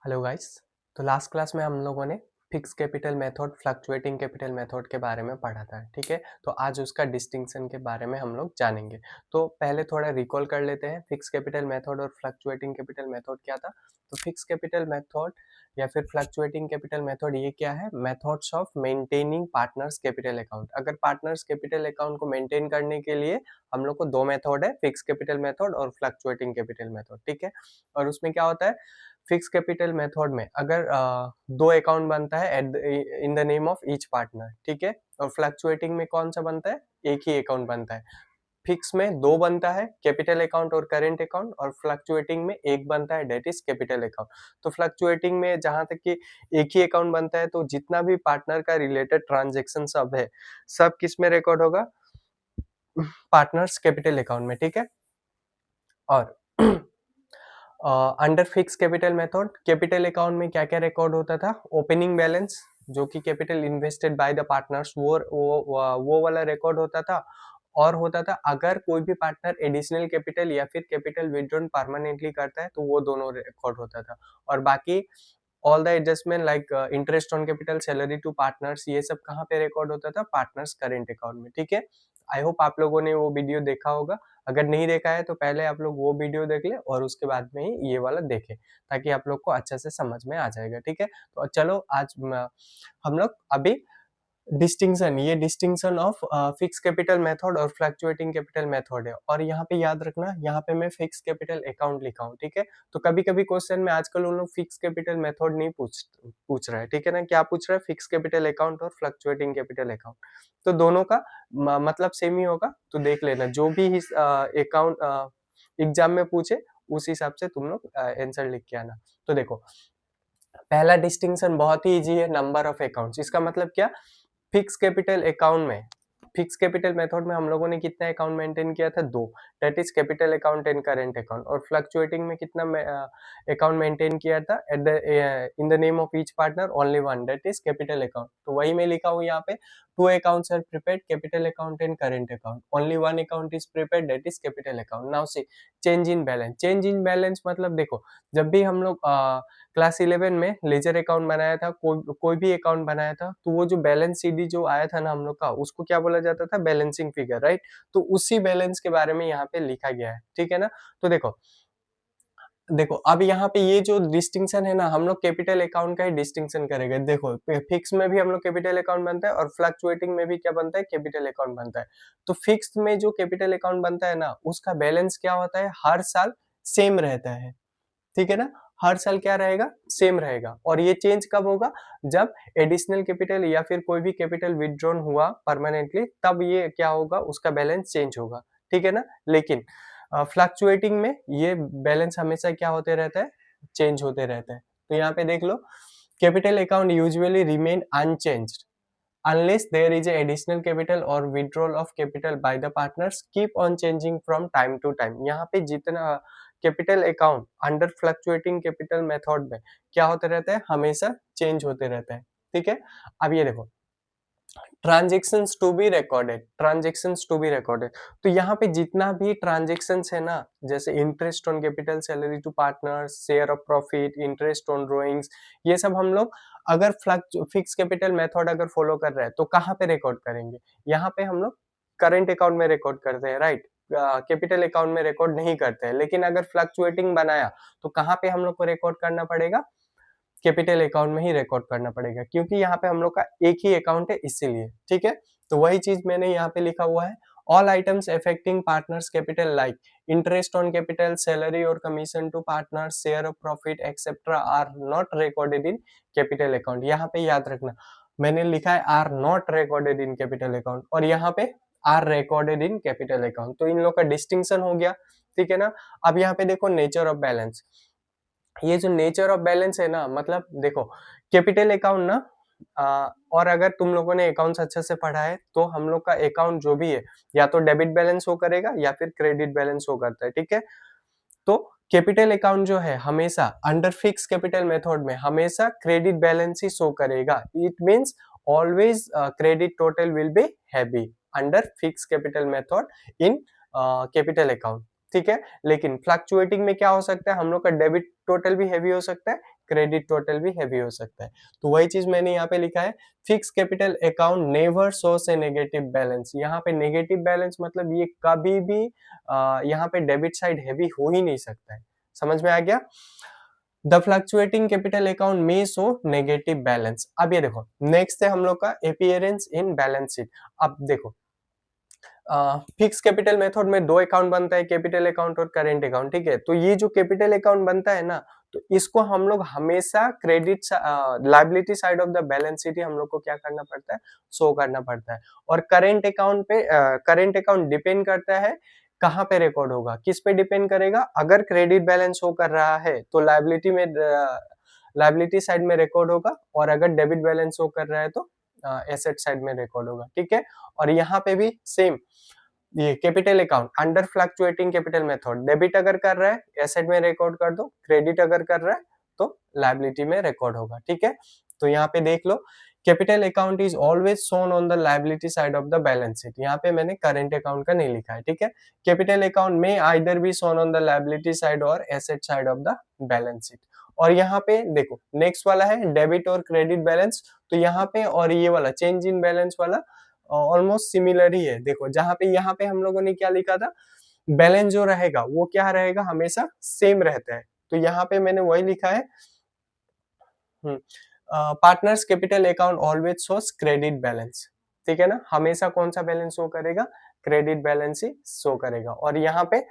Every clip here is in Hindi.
Hello guys. तो लास्ट क्लास में हम लोगों ने fix capital method fluctuating capital method के बारे में पढ़ा था, ठीक है। तो आज उसका डिस्टिंक्शन के बारे में हम लोग जानेंगे। तो पहले थोड़ा रिकॉल कर लेते हैं फिक्स कैपिटल मेथड और फ्लक्चुएटिंग कैपिटल मेथड क्या था। तो फिक्स कैपिटल मेथड या फिर फ्लक्चुएटिंग कैपिटल मेथड ये क्या है? Methods of maintaining partners capital account. अगर पार्टनर्स कैपिटल अकाउंट को मेंटेन करने के लिए हम लोग को दो मेथड है, फिक्स कैपिटल मेथड और फ्लक्चुएटिंग कैपिटल मेथड, ठीक है। और उसमें क्या होता है, फिक्स कैपिटल मेथड में अगर दो अकाउंट बनता है इन the name of each partner, ठीक है। और फ्लक्चुएटिंग में कौन सा बनता है? एक ही अकाउंट बनता है। फिक्स में दो बनता है, कैपिटल अकाउंट और करेंट अकाउंट, और फ्लक्चुएटिंग में एक बनता है, डेट इज कैपिटल अकाउंट। तो फ्लक्चुएटिंग में जहां तक कि एक ही अकाउंट बनता है तो जितना भी पार्टनर का रिलेटेड ट्रांजेक्शन सब है, सब किस में रिकॉर्ड होगा? पार्टनर्स कैपिटल अकाउंट में, ठीक है। और under fix capital method capital account में क्या क्या रिकॉर्ड होता था? ओपनिंग बैलेंस, जो कि capital invested by the partners, वो वाला रिकॉर्ड होता था। और होता था अगर कोई भी पार्टनर एडिशनल कैपिटल या फिर कैपिटल विड्रॉन परमानेंटली करता है तो वो दोनों रिकॉर्ड होता था। और बाकी all the adjustment like interest on capital, salary to partners, ये सब कहाँ पे रिकॉर्ड होता था? पार्टनर्स करेंट अकाउंट में, ठीक है। आई होप आप लोगों ने वो वीडियो देखा होगा। अगर नहीं देखा है तो पहले आप लोग वो वीडियो देख ले और उसके बाद में ही ये वाला देखें, ताकि आप लोग को अच्छे से समझ में आ जाएगा, ठीक है। तो चलो आज हम लोग अभी डिस्टिंक्शन, ये distinction of fix capital method और फ्लक्चुएटिंग कैपिटल मेथड है। और यहाँ पे याद रखना, यहाँ पे मैं फिक्स कैपिटल अकाउंट लिखा हूँ, ठीक है। तो कभी कभी क्वेश्चन में आजकल उन लोग फिक्स कैपिटल मेथड नहीं पूछ रहा है, ठीक है ना। क्या पूछ रहा है? फिक्स कैपिटल अकाउंट और फ्लक्चुएटिंग कैपिटल अकाउंट। तो दोनों का मतलब सेम ही होगा, तो देख लेना जो भी अकाउंट एग्जाम में पूछे उस हिसाब से तुम लोग आंसर लिख के आना। तो देखो, पहला डिस्टिंक्शन बहुत ही इजी है, नंबर ऑफ अकाउंट्स। इसका मतलब क्या? फिक्स कैपिटल अकाउंट में, फिक्स कैपिटल मेथड में हम लोगों ने कितना अकाउंट मेंटेन किया था? दो, that is capital account and current account. और फ्लक्चुएटिंग में कितना अकाउंट मेंटेन किया था? At the in the name of each partner only one, that is capital account. तो वही मैं लिखा हूँ यहाँ पे, two accounts are prepared, capital account and current account, only one account is prepared, that is capital account. Now see change in balance. Change in balance मतलब देखो, जब भी हम लोग क्लास 11 में लेजर अकाउंट बनाया था, कोई भी अकाउंट बनाया था, तो वो जो बैलेंस सीडी जो आया था ना हम लोग का, उसको क्या बोला जाता था? Balancing figure, right. तो उसी बैलेंस के बारे में यहाँ पे लिखा गया है, ठीक है ना। तो देखो देखो अब यहाँ पे ये जो डिस्टिंक्शन है ना, हम लोग कैपिटल अकाउंट का ही डिस्टिंक्शन करेंगे। देखो फिक्स में भी हम लोग कैपिटल अकाउंट बनता है और फ्लक्चुएटिंग में भी क्या बनता है? कैपिटल अकाउंट बनता है। तो फिक्स में जो कैपिटल अकाउंट बनता है ना, उसका बैलेंस क्या होता है? हर साल सेम रहता है, ठीक है ना। हर साल क्या रहेगा? सेम रहेगा। और ये चेंज कब होगा? जब एडिशनल कैपिटल या फिर कोई भी कैपिटल विथड्रॉन हुआ परमानेंटली, तब ये क्या होगा? उसका बैलेंस चेंज होगा, ठीक है ना। लेकिन फ्लक्चुएटिंग में ये बैलेंस हमेशा क्या होते रहता है? चेंज होते रहता है। तो यहाँ पे देख लो, capital account usually remain unchanged unless there is a additional capital or withdrawal of capital by the partners keep on changing from time to time। यहाँ पे जितना capital account under fluctuating capital method में क्या होते रहता है? हमेशा चेंज होते रहता है, ठीक है। अब ये देखो, transactions to be recorded, transactions to be recorded. तो यहाँ पे जितना भी ट्रांजेक्शन्स है ना, जैसे interest on capital, salary to partners, share of profit, interest on drawings, ये सब हम लोग अगर फिक्स कैपिटल मेथड अगर फॉलो कर रहे हैं तो कहाँ पे रिकॉर्ड करेंगे? यहाँ पे हम लोग करेंट अकाउंट में रिकॉर्ड करते हैं, राइट। कैपिटल अकाउंट में रिकॉर्ड नहीं करते हैं। लेकिन अगर फ्लक्चुएटिंग बनाया तो कहाँ पे हम लोग को रिकॉर्ड करना पड़ेगा? कैपिटल अकाउंट में ही रिकॉर्ड करना पड़ेगा, क्योंकि यहाँ पे हम लोग का एक ही अकाउंट है इसीलिए, ठीक है। तो वही चीज मैंने यहाँ पे लिखा हुआ है, all items affecting partners capital like interest on capital, salary और commission to partners, share of profit etcetera are not recorded in capital account. यहाँ पे याद रखना, मैंने लिखा है are not recorded in capital account, और यहाँ पे are recorded in capital account. तो इन लोग का डिस्टिंक्शन हो गया, ठीक है ना। अब यहाँ पे देखो नेचर ऑफ बैलेंस। ये जो नेचर ऑफ बैलेंस है ना, मतलब देखो कैपिटल अकाउंट ना, और अगर तुम लोगों ने अकाउंट्स अच्छे से पढ़ा है तो हम लोग का अकाउंट जो भी है या तो डेबिट बैलेंस शो करेगा या फिर क्रेडिट बैलेंस शो करता है, ठीक है। तो कैपिटल अकाउंट जो है हमेशा अंडर फिक्स कैपिटल मेथड में हमेशा क्रेडिट बैलेंस ही शो करेगा। It means always credit total will be heavy under fix capital method in capital account, ठीक है। लेकिन फ्लक्चुएटिंग में क्या हो सकता है? हम लोग का डेबिट टोटल भी हैवी हो सकता है, क्रेडिट टोटल भी हैवी हो सकता है। तो वही चीज मैंने यहाँ पे लिखा है, fix capital account never shows a negative balance. यहाँ पे नेगेटिव बैलेंस मतलब ये कभी भी यहाँ पे डेबिट साइड हैवी हो ही नहीं सकता है। समझ में आ गया? द फ्लक्चुएटिंग कैपिटल अकाउंट में शो नेगेटिव बैलेंस। अब ये देखो नेक्स्ट है हम लोग का अपीयरेंस इन बैलेंस शीट। अब देखो फिक्स कैपिटल मेथड में दो अकाउंट बनता है, कैपिटल अकाउंट और करेंट अकाउंट, ठीक है। तो ये जो कैपिटल अकाउंट बनता है ना, तो इसको हम लोग हमेशा credit liability side of the balance sheet ही हम लोग को क्या करना पड़ता है, शो करना पड़ता है। और करेंट अकाउंट पे करेंट अकाउंट डिपेंड करता है कहाँ पे रिकॉर्ड होगा, किस पे डिपेंड करेगा। अगर क्रेडिट बैलेंस शो कर रहा है तो लायबिलिटी साइड में रिकॉर्ड होगा, और अगर डेबिट बैलेंस शो कर रहा है तो एसेट साइड में रिकॉर्ड होगा, ठीक है। और यहाँ पे भी सेम, ये capital account under fluctuating capital method, debit अगर कर रहा है एसेट में रिकॉर्ड कर दो, क्रेडिट अगर कर रहा है तो लायबिलिटी में रिकॉर्ड होगा, ठीक है। तो यहाँ पे देख लो, capital account is always shown on the liability side of the balance sheet. यहाँ पे मैंने करेंट अकाउंट का नहीं लिखा है, ठीक है। कैपिटल अकाउंट में either be shown on the liability side और asset side of the balance sheet. और यहाँ पे देखो नेक्स्ट वाला है डेबिट और क्रेडिट बैलेंस। तो यहाँ पे और ये वाला चेंज इन बैलेंस वाला ऑलमोस्ट सिमिलर ही है। देखो जहाँ पे यहाँ पे हम लोगों ने क्या लिखा था, बैलेंस जो रहेगा वो क्या रहेगा, हमेशा सेम रहता है। तो यहाँ पे मैंने वही लिखा है, partners capital account always shows credit balance, ठीक है ना। हमेशा कौन सा बैलेंस शो करेगा, क्रेडिट बैलेंस ही शो करेगा। और यहाँ पे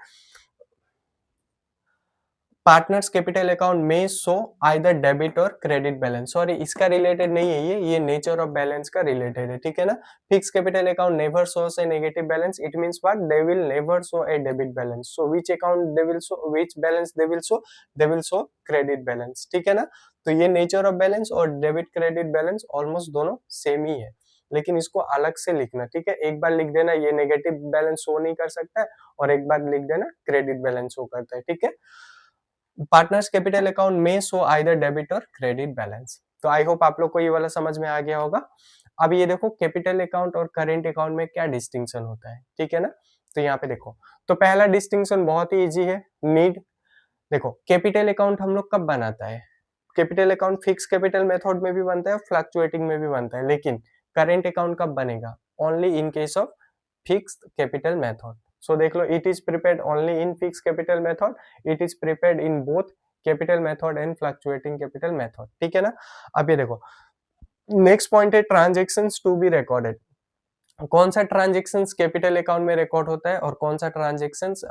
पार्टनर्स कैपिटल अकाउंट में शो आइदर डेबिट और क्रेडिट बैलेंस। सॉरी इसका रिलेटेड नहीं है, ये नेचर ऑफ बैलेंस का रिलेटेड है, ठीक है ना। Fix capital account never shows a negative balance, it means what, they will never show A debit balance. So which account they will show, which balance they will show credit balance, ठीक है ना। तो ये नेचर ऑफ बैलेंस और डेबिट क्रेडिट बैलेंस ऑलमोस्ट दोनों सेम ही है, लेकिन इसको अलग से लिखना, ठीक है। एक बार लिख देना ये नेगेटिव बैलेंस शो नहीं कर सकता है, और एक बार लिख देना क्रेडिट बैलेंस शो करता है, ठीक है। पार्टनर्स कैपिटल अकाउंट में शो आइदर डेबिट और क्रेडिट बैलेंस। तो आई होप आप लोग को ये वाला समझ में आ गया होगा। अब ये देखो कैपिटल अकाउंट और करेंट अकाउंट में क्या डिस्टिंक्शन होता है, ठीक है ना। तो यहाँ पे देखो, तो पहला डिस्टिंक्शन बहुत ही इजी है, नीड। देखो कैपिटल अकाउंट हम लोग कब बनाता है, capital account fix capital method में भी बनता है, फ्लक्चुएटिंग में भी बनता है, लेकिन करेंट अकाउंट कब बनेगा, only in case of fixed capital method. So देख लो, it is prepared only in fix capital method, it is prepared in both capital method and fluctuating capital method, ठीक है ना। अब ये देखो नेक्स्ट पॉइंट है ट्रांजैक्शंस टू बी रिकॉर्डेड। कौन सा ट्रांजैक्शंस कैपिटल अकाउंट में रिकॉर्ड होता है और कौन सा ट्रांजैक्शंस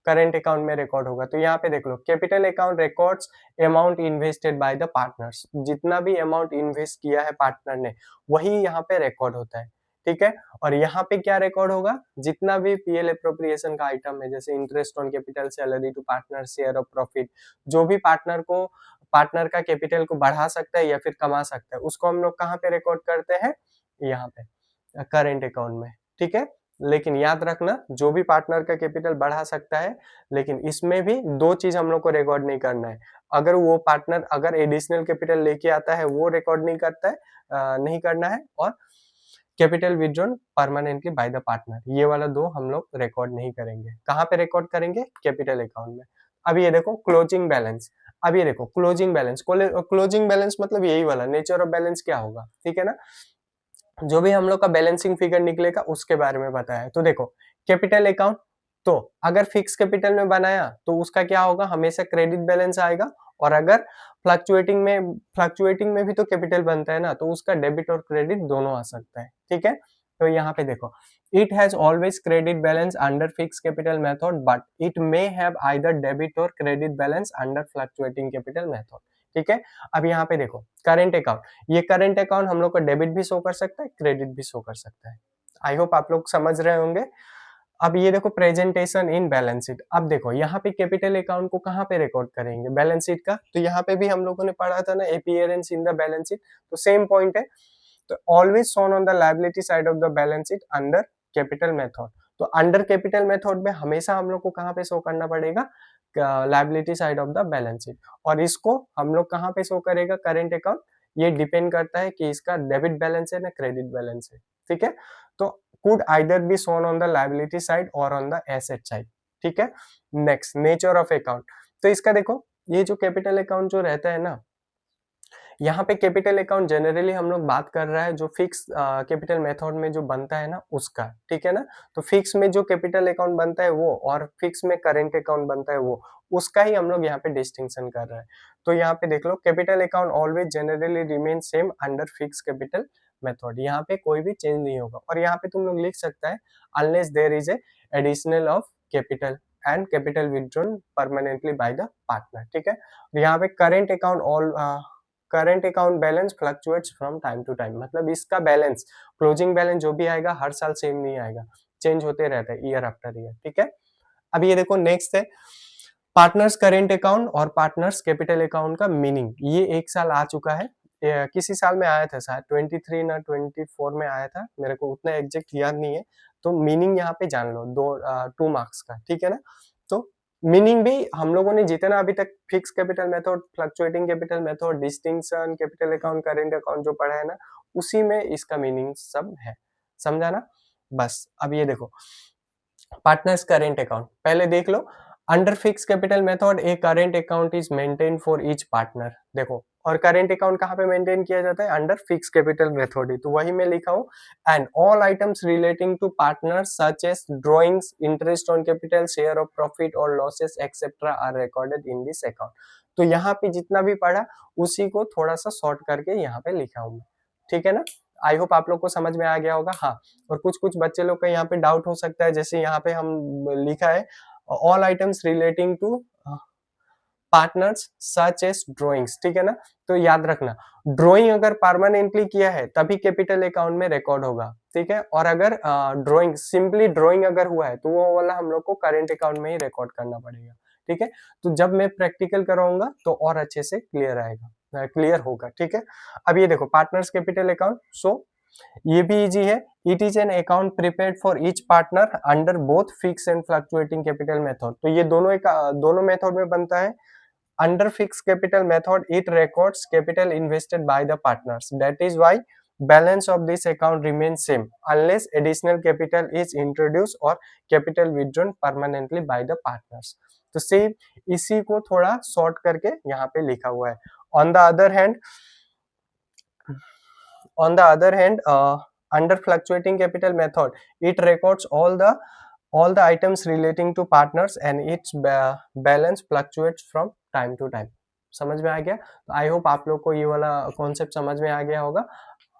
करेंट अकाउंट में रिकॉर्ड होगा। तो यहाँ पे देख लो, capital account records amount invested by the partners, जितना भी अमाउंट इन्वेस्ट किया है पार्टनर ने वही यहाँ पे रिकॉर्ड होता है, ठीक है। और यहाँ पे क्या रिकॉर्ड होगा, जितना भी पीएल एप्रोप्रिएशन का आइटम है, जैसे interest on capital, salary to partner, share of profit, जो भी पार्टनर का कैपिटल को बढ़ा सकता है या फिर कमा सकता है, उसको हम लोग कहाँ पे रिकॉर्ड करते हैं, यहाँ पे करेंट अकाउंट में, ठीक है। लेकिन याद रखना, जो भी पार्टनर का कैपिटल बढ़ा सकता है, लेकिन इसमें भी दो चीज हम लोग को रिकॉर्ड नहीं करना है। अगर वो पार्टनर अगर एडिशनल कैपिटल लेके आता है वो रिकॉर्ड नहीं करता है, नहीं करना है, और capital withdrawn permanently by the partner, ये वाला दो हम लोग रिकॉर्ड नहीं करेंगे। कहाँ पे रिकॉर्ड करेंगे, कैपिटल अकाउंट में। अब ये देखो क्लोजिंग बैलेंस। अब ये देखो क्लोजिंग बैलेंस मतलब यही वाला नेचर ऑफ बैलेंस क्या होगा, ठीक है ना। जो भी हम लोग का बैलेंसिंग फिगर निकलेगा उसके बारे में बताया। तो देखो कैपिटल अकाउंट, तो अगर फिक्स कैपिटल में बनाया तो उसका क्या होगा, हमेशा क्रेडिट बैलेंस आएगा। और अगर फ्लक्चुएटिंग में भी तो कैपिटल बनता है ना, तो उसका डेबिट और क्रेडिट दोनों आ सकता है, ठीक है। तो यहाँ पे देखो, it has always credit balance under fix capital method, but it may have either debit और credit balance under fluctuating capital method, ठीक है। अब यहाँ पे देखो करेंट अकाउंट, ये करेंट अकाउंट हम लोग को डेबिट भी शो कर सकता है, क्रेडिट भी शो कर सकता है। आई होप आप लोग समझ रहे होंगे। अब ये देखो प्रेजेंटेशन इन बैलेंस शीट। अब देखो यहाँ पे कैपिटल अकाउंट को कहाँ पे रिकॉर्ड करेंगे, बैलेंस शीट का। तो यहाँ पे भी हम लोगों ने पढ़ा था ना, appearance in the balance sheet, तो सेम पॉइंट है। तो always shown on the liability side of the balance sheet under capital method. तो अंडर कैपिटल मेथड में हमेशा हम लोग को कहाँ पे शो करना पड़ेगा, liability side of the balance sheet. और इसको हम लोग कहाँ पे शो करेगा, करेंट अकाउंट। ये डिपेंड करता है कि इसका डेबिट बैलेंस है ना क्रेडिट बैलेंस है, ठीक है। तो could either be shown on the liability side or on the asset side, ठीक है। नेक्स्ट नेचर ऑफ अकाउंट, तो इसका देखो ये जो कैपिटल अकाउंट जो रहता है ना, यहाँ पे कैपिटल अकाउंट जनरली हम लोग बात कर रहा है जो फिक्स कैपिटल मेथड में जो बनता है ना उसका, ठीक है ना? तो फिक्स में जो कैपिटल अकाउंट बनता है वो, और फिक्स में करेंट अकाउंट बनता है वो, उसका ही हम लोग यहाँ पे डिस्टिंक्शन कर रहे हैं। तो यहाँ पे देख लो, capital account always generally remain same under fix capital method, यहाँ पे कोई भी चेंज नहीं होगा। और यहाँ पे तुम लोग लिख सकता है unless there is a additional of capital and capital withdrawn permanently by the partner, ठीक है? यहाँ पे current account all current account balance fluctuates from time to time, मतलब इसका बैलेंस, क्लोजिंग बैलेंस जो भी आएगा हर साल सेम नहीं आएगा, चेंज होते रहता है ईयर आफ्टर ईयर, ठीक है? अब ये देखो नेक्स्ट है पार्टनर्स करेंट अकाउंट और पार्टनर्स कैपिटल अकाउंट का मीनिंग। ये एक साल आ चुका है, किसी साल में आया था शायद 23 ना 24 में आया था, मेरे को उतना एग्जैक्ट याद नहीं है। तो मीनिंग यहाँ पे जान लो, 2 मार्क्स का, ठीक है ना? तो मीनिंग भी हम लोगों ने जितना अभी तक fix capital method, fluctuating capital method, distinction, capital account, current account जो पढ़ा है ना, उसी में इसका मीनिंग सब है, समझा ना? बस अब ये देखो पार्टनर्स करेंट अकाउंट पहले देख लो। Under fix capital method a current account is maintain for each partner, देखो, और करेंट अकाउंट कहाँ पे मेंटेन किया जाता है? अंडर फिक्स कैपिटल मेथड ही, तो वही मैं लिखा हूँ। And all items relating to partners such as drawings, interest on capital, share of profit और losses etcetera are recorded in this account. तो यहाँ पे जितना भी पढ़ा उसी को थोड़ा सा शॉर्ट करके यहाँ पे लिखा हूँ, ठीक है ना? आई होप आप लोग को समझ में आ गया होगा। हाँ, और कुछ बच्चे लोग का यहाँ पे डाउट हो सकता है, जैसे यहाँ पे हम लिखा है all items relating to partners such as drawings, ठीक है ना? तो याद रखना, ड्रॉइंग अगर परमानेंटली किया है तभी कैपिटल अकाउंट में रिकॉर्ड होगा, ठीक है? और अगर ड्रॉइंग, सिंपली ड्रॉइंग अगर हुआ है तो वो वाला हम लोग को करेंट अकाउंट में ही रिकॉर्ड करना पड़ेगा, ठीक है? तो जब मैं प्रैक्टिकल कराऊंगा तो और अच्छे से क्लियर आएगा, क्लियर होगा, ठीक है? अब ये देखो पार्टनर्स कैपिटल अकाउंट, सो ये भी इजी है। It is an account prepared for each partner under both fix and fluctuating capital method. तो ये दोनों मेथड में बनता है। Under fix capital method it records capital invested by the partners, that is why balance of this account remains same unless additional capital is introduced or capital withdrawn permanently by the partners। तो सेम इसी को थोड़ा शॉर्ट करके यहाँ पे लिखा हुआ है। On the other hand under fluctuating capital method it records all the items relating to partners and its balance fluctuates from time to time। समझ में आ गया? तो आई होप आप लोग को ये वाला कॉन्सेप्ट समझ में आ गया होगा।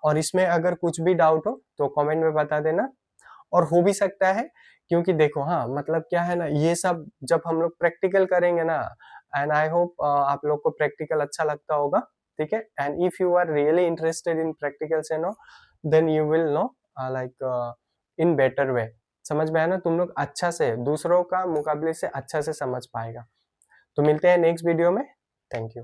और इसमें अगर कुछ भी डाउट हो तो कमेंट में बता देना, और हो भी सकता है, क्योंकि देखो हाँ मतलब क्या है ना, ये सब जब हम लोग प्रैक्टिकल करेंगे ना, एंड आई होप आप लोग को प्रैक्टिकल अच्छा लगता होगा, ठीक है? And if you are really interested in practicals and all, then you will know like in better way. समझ में आया ना? तुम लोग अच्छा से, दूसरों का मुकाबले से अच्छा से समझ पाएगा। तो मिलते हैं नेक्स्ट वीडियो में। Thank you.